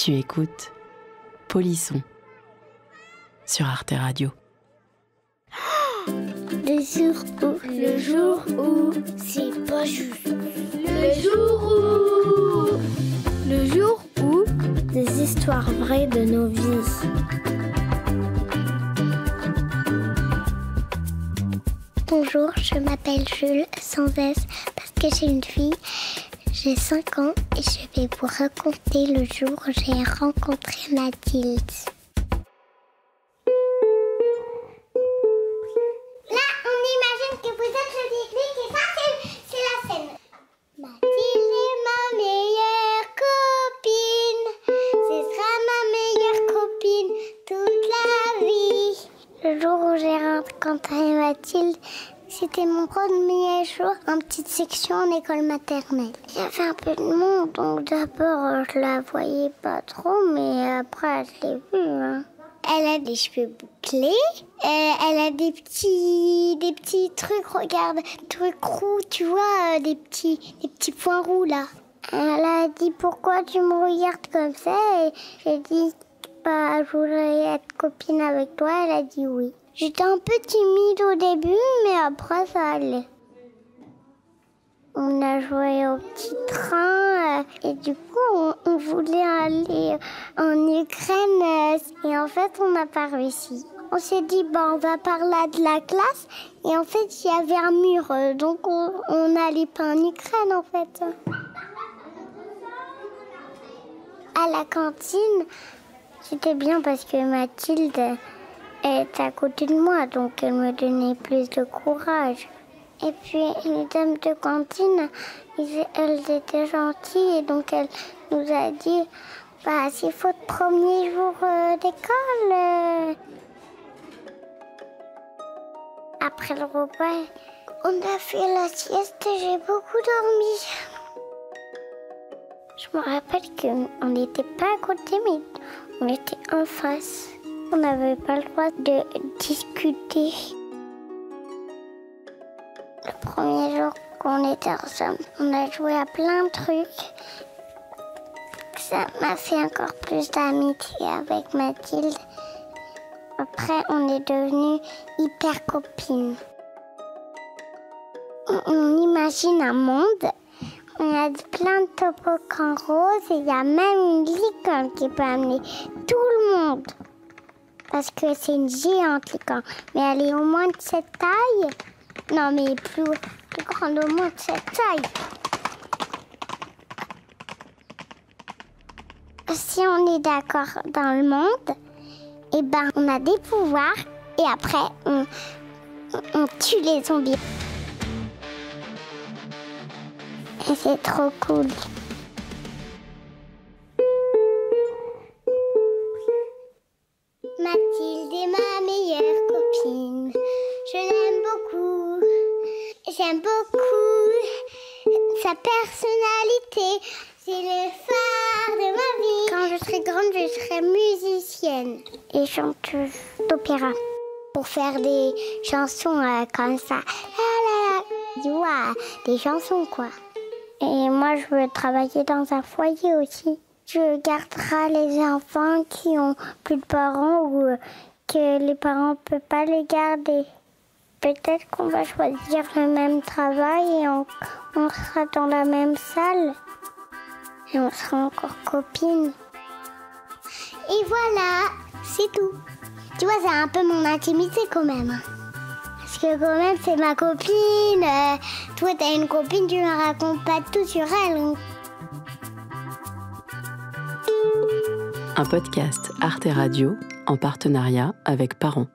Tu écoutes Polisson sur Arte Radio. Le jour où c'est pas juste. Le jour où des histoires vraies de nos vies. Bonjour, je m'appelle Jules sans S parce que j'ai une fille. J'ai 5 ans et je vais vous raconter le jour où j'ai rencontré Mathilde. Là, on imagine que vous êtes le déclic et ça, c'est la scène. Mathilde est ma meilleure copine. Ce sera ma meilleure copine toute la vie. Le jour où j'ai rencontré Mathilde, c'était mon premier jour en petite section en école maternelle. Il y avait un peu de monde, donc d'abord je la voyais pas trop, mais après je l'ai vue. Elle a des cheveux bouclés, elle a des petits trucs, regarde, trucs roux, tu vois, des petits points roux là. Elle a dit pourquoi tu me regardes comme ça et j'ai dit bah je voudrais être copine avec toi, elle a dit oui. J'étais un peu timide au début, mais après ça allait. On a joué au petit train et du coup on voulait aller en Ukraine et en fait on n'a pas réussi. On s'est dit on va par là de la classe et en fait il y avait un mur donc on n'allait pas en Ukraine en fait. À la cantine, c'était bien parce que Mathilde elle était à côté de moi, donc elle me donnait plus de courage. Et puis, les dames de cantine, elles étaient gentilles, et donc elle nous a dit, c'est votre premier jour d'école. Après le repas, on a fait la sieste, j'ai beaucoup dormi. Je me rappelle qu'on n'était pas à côté, mais on était en face. On n'avait pas le droit de discuter. Le premier jour qu'on était ensemble, on a joué à plein de trucs. Ça m'a fait encore plus d'amitié avec Mathilde. Après, on est devenues hyper copines. On imagine un monde. On a plein de toboggans roses et il y a même une licorne qui peut amener tout le monde. Parce que c'est une géante licorne. Mais elle est au moins de cette taille. Non, mais plus grande, au moins de cette taille. Si on est d'accord dans le monde, on a des pouvoirs et après, on tue les zombies. Et c'est trop cool. Mathilde est ma meilleure copine. Je l'aime beaucoup. J'aime beaucoup sa personnalité. C'est le phare de ma vie. Quand je serai grande, je serai musicienne et chanteuse d'opéra. Pour faire des chansons comme ça. Tu vois, des chansons quoi. Et moi, je veux travailler dans un foyer aussi. Je garderai les enfants qui ont plus de parents ou que les parents ne peuvent pas les garder. Peut-être qu'on va choisir le même travail et on sera dans la même salle. Et on sera encore copines. Et voilà, c'est tout. Tu vois, c'est un peu mon intimité quand même. Parce que quand même, c'est ma copine. Toi, t'as une copine, tu ne racontes pas tout sur elle. Un podcast Arte Radio en partenariat avec Parents.